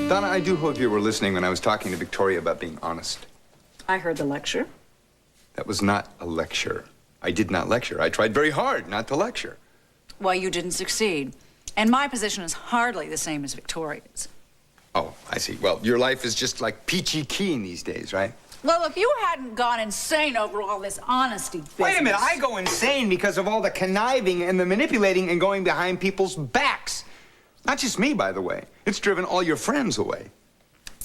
Donna, I do hope you were listening when I was talking to Victoria about being honest. I heard the lecture. That was not a lecture. I did not lecture. I tried very hard not to lecture. Well, you didn't succeed. And my position is hardly the same as Victoria's. Oh, I see. Well, your life is just like peachy keen these days, right? Well, if you hadn't gone insane over all this honesty business... Wait a minute. I go insane because of all the conniving and the manipulating and going behind people's backs. Not just me, by the way. It's driven all your friends away.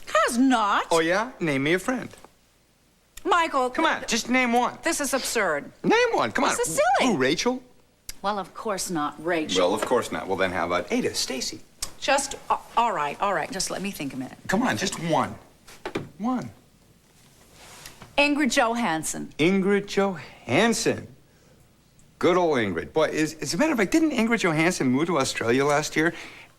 Has not. Oh, yeah? Name me a friend. Michael. Come on, just name one. This is absurd. Name one, come on. This is silly. Who, Rachel? Well, of course not, Rachel. Well, of course not. Well, then how about Ada, Stacy? Just, all right. Just let me think a minute. Come on, just one. One. Ingrid Johansson. Ingrid Johansson. Good old Ingrid. Boy, as a matter of fact, didn't Ingrid Johansson move to Australia last year?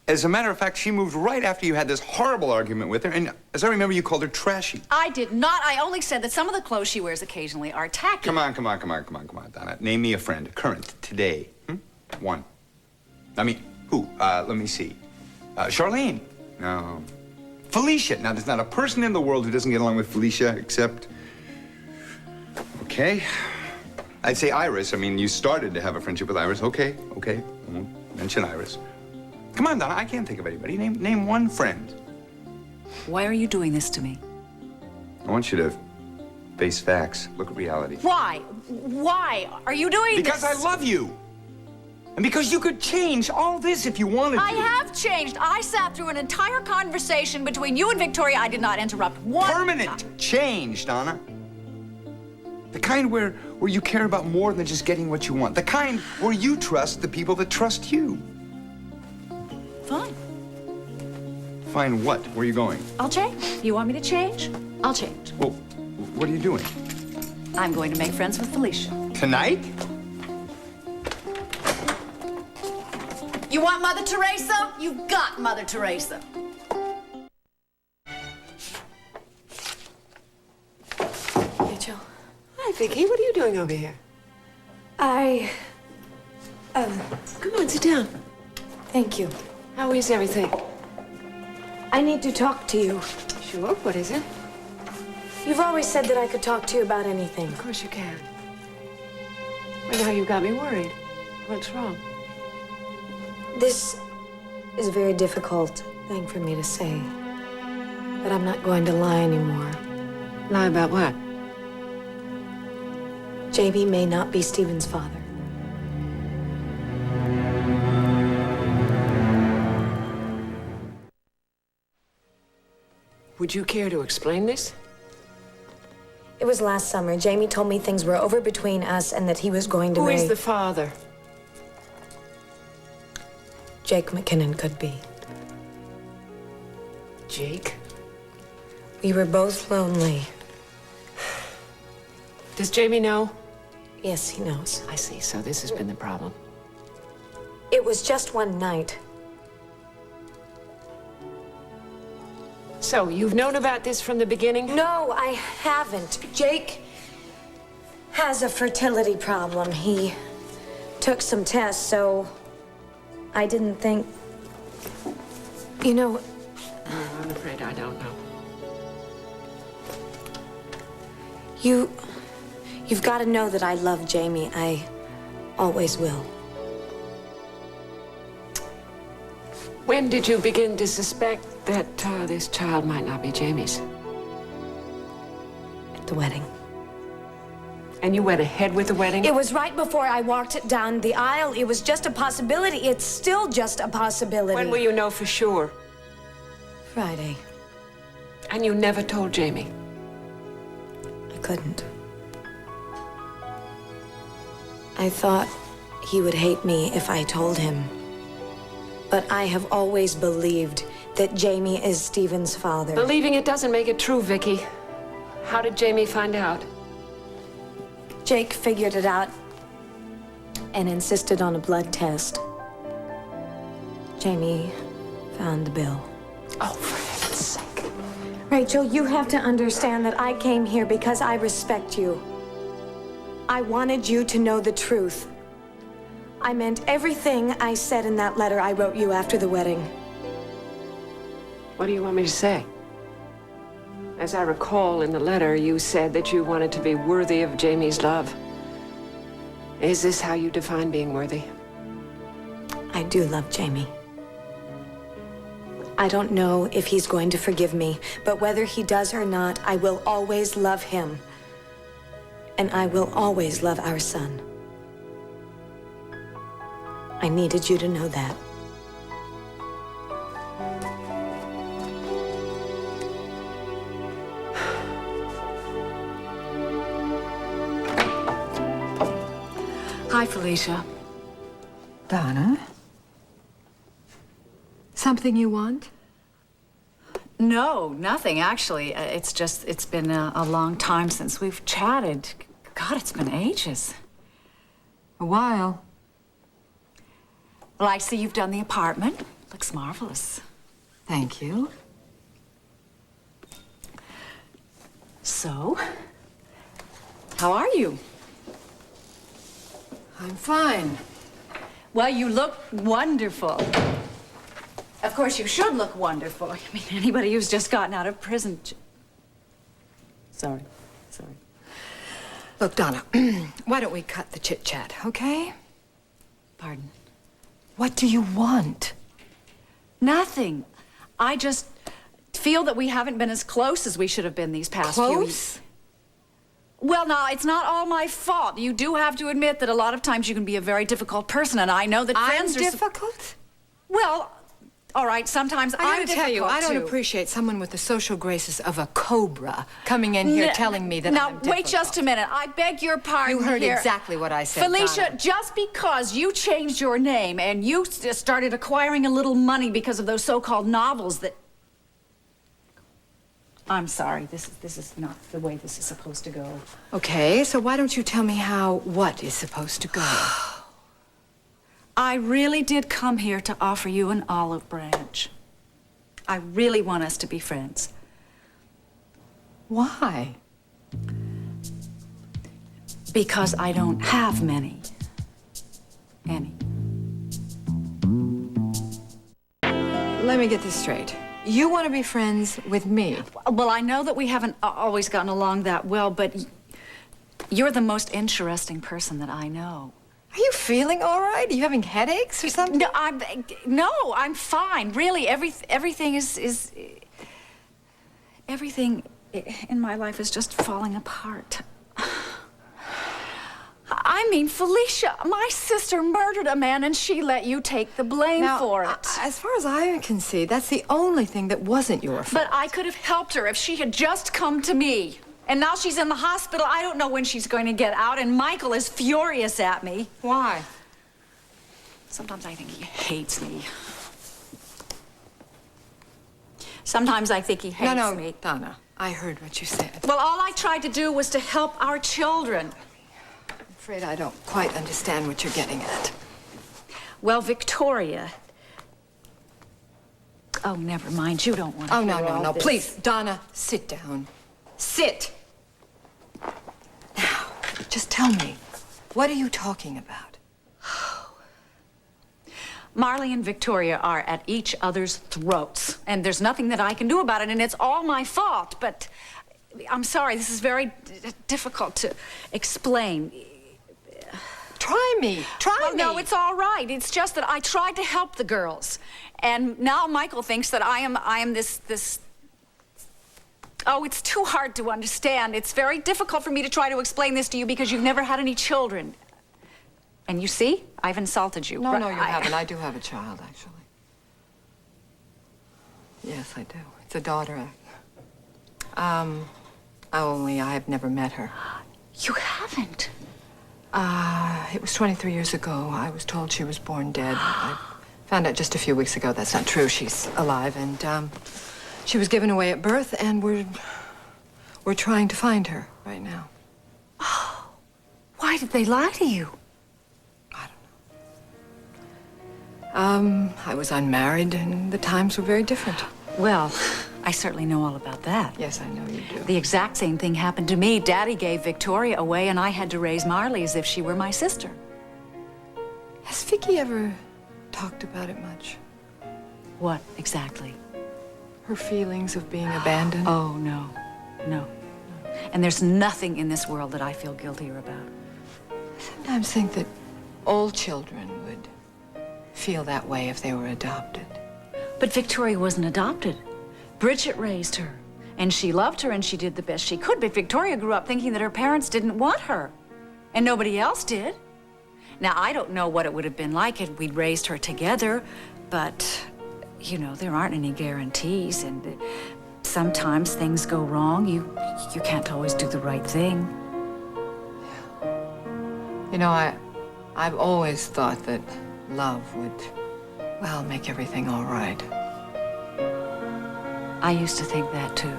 As a matter of fact, she moved right after you had this horrible argument with her, and as I remember, you called her trashy. I did not. I only said that some of the clothes she wears occasionally are tacky. Come on, Donna. Name me a friend. Current, today. One. I mean, who? Let me see. Charlene. No. Felicia. Now, there's not a person in the world who doesn't get along with Felicia except... Okay. I'd say Iris. I mean, you started to have a friendship with Iris. Okay. I won't mention Iris. Come on, Donna, I can't think of anybody. Name one friend. Why are you doing this to me? I want you to face facts, look at reality. Why? Why are you doing this? Because I love you. And because you could change all this if you wanted to. I have changed. I sat through an entire conversation between you and Victoria. I did not interrupt one Permanent change, Donna. The kind where you care about more than just getting what you want. The kind where you trust the people that trust you. Fine. Fine what? Where are you going? I'll change. You want me to change? I'll change. Well, what are you doing? I'm going to make friends with Felicia. Tonight? You want Mother Teresa? You've got Mother Teresa. Rachel. Hi, Vicky. What are you doing over here? Come on, sit down. Thank you. How is everything? I need to talk to you. Sure. What is it? You've always said that I could talk to you about anything. Of course you can. Well, now you got me worried. What's wrong? This is a very difficult thing for me to say. But I'm not going to lie anymore. Lie about what? Jamie may not be Stephen's father. Would you care to explain this? It was last summer. Jamie told me things were over between us and that he was going to marry... Who is the father? Jake McKinnon could be. Jake? We were both lonely. Does Jamie know? Yes, he knows. I see. So this has been the problem. It was just one night. So, you've known about this from the beginning? No, I haven't. Jake has a fertility problem. He took some tests, so I didn't think... You know... I'm afraid I don't know. You've got to know that I love Jamie. I always will. When did you begin to suspect that this child might not be Jamie's? At the wedding. And you went ahead with the wedding? It was right before I walked down the aisle. It was just a possibility. It's still just a possibility. When will you know for sure? Friday. And you never told Jamie? I couldn't. I thought he would hate me if I told him. But I have always believed that Jamie is Stephen's father. Believing it doesn't make it true, Vicky. How did Jamie find out? Jake figured it out and insisted on a blood test. Jamie found the bill. Oh, for heaven's sake. Rachel, you have to understand that I came here because I respect you. I wanted you to know the truth. I meant everything I said in that letter I wrote you after the wedding. What do you want me to say? As I recall in the letter, you said that you wanted to be worthy of Jamie's love. Is this how you define being worthy? I do love Jamie. I don't know if he's going to forgive me, but whether he does or not, I will always love him. And I will always love our son. I needed you to know that. Hi, Felicia. Donna? Something you want? No, nothing, actually. It's been a long time since we've chatted. God, it's been ages. A while. Well, I see you've done the apartment. Looks marvelous. Thank you. So, how are you? I'm fine. Well, you look wonderful. Of course, you should look wonderful. I mean, anybody who's just gotten out of prison. Sorry. Look, Donna, why don't we cut the chit-chat, okay? Pardon? What do you want? Nothing. I just feel that we haven't been as close as we should have been these past few years. Close? Well, now, it's not all my fault. You do have to admit that a lot of times you can be a very difficult person, and I know that friends I'm are... difficult? Well, all right, sometimes I'm I gotta tell you, I don't too. appreciate someone with the social graces of a cobra coming in here telling me that now, I'm difficult. wait just a minute. I beg your pardon. You heard here. exactly what I said, Felicia, Donna. just because you changed your name and you started acquiring a little money because of those so-called novels that... I'm sorry, this is not the way this is supposed to go. Okay, so why don't you tell me how what is supposed to go? I really did come here to offer you an olive branch. I really want us to be friends. Why? Because I don't have many. Any. Let me get this straight. You want to be friends with me? Well, I know that we haven't always gotten along that well, but you're the most interesting person that I know. Are you feeling all right? Are you having headaches or something? No, I'm fine. Really, everything is everything in my life is just falling apart. I mean, Felicia, my sister murdered a man and she let you take the blame for it. As far as I can see, that's the only thing that wasn't your fault. But I could have helped her if she had just come to me. And now she's in the hospital. I don't know when she's going to get out, and Michael is furious at me. Why? Sometimes I think he hates me. Sometimes I think he hates me. Donna, I heard what you said. Well, all I tried to do was to help our children. I'm afraid I don't quite understand what you're getting at. Well, Victoria... Oh, never mind. You don't want to Oh, hear all no. this. Please, Donna, sit down. Sit. Now, just tell me, what are you talking about? Marley and Victoria are at each other's throats, and there's nothing that I can do about it, and it's all my fault, but I'm sorry, this is very difficult to explain. Try me. Try me. No, it's all right. It's just that I tried to help the girls, and now Michael thinks that I am this... Oh, it's too hard to understand. It's very difficult for me to try to explain this to you because you've never had any children. And you see, I've insulted you. No, you haven't. I do have a child, actually. Yes, I do. It's a daughter. Only I have never met her. You haven't? It was 23 years ago. I was told she was born dead. I found out just a few weeks ago that's not true. She's alive, and, she was given away at birth, and we're trying to find her right now. Oh, why did they lie to you? I don't know. I was unmarried, and the times were very different. Well, I certainly know all about that. Yes, I know you do. The exact same thing happened to me. Daddy gave Victoria away, and I had to raise Marley as if she were my sister. Has Vicky ever talked about it much? What, exactly? her feelings of being abandoned? Oh, no. No. And there's nothing in this world that I feel guiltier about. I sometimes think that all children would feel that way if they were adopted. But Victoria wasn't adopted. Bridget raised her. And she loved her and she did the best she could. But Victoria grew up thinking that her parents didn't want her. And nobody else did. Now, I don't know what it would have been like if we'd raised her together, but, you know, there aren't any guarantees, and sometimes things go wrong. You can't always do the right thing. You know, I've always thought that love would, well, make everything all right. I used to think that, too.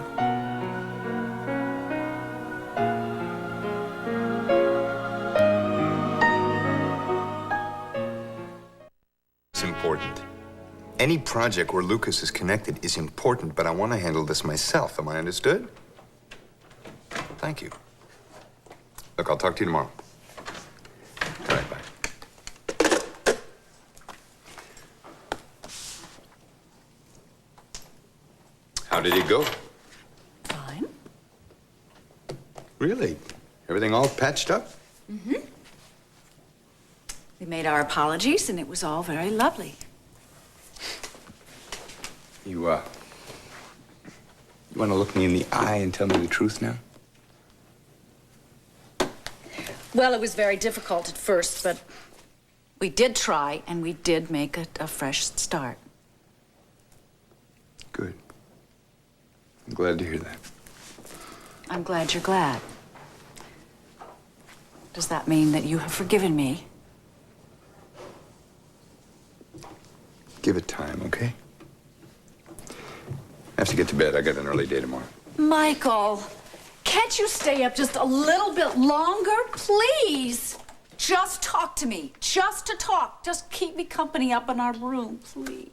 It's important. Any project where Lucas is connected is important, but I want to handle this myself. Am I understood? Thank you. Look, I'll talk to you tomorrow. All right, bye. How did it go? Fine. Really? Everything all patched up? Mm-hmm. We made our apologies, and it was all very lovely. You want to look me in the eye and tell me the truth now? Well, it was very difficult at first, but we did try, and we did make a fresh start. Good. I'm glad to hear that. I'm glad you're glad. Does that mean that you have forgiven me? Give it time, okay? I have to get to bed. I got an early day tomorrow. Michael, can't you stay up just a little bit longer, please? Just talk to me. Just to talk. Just keep me company up in our room, please.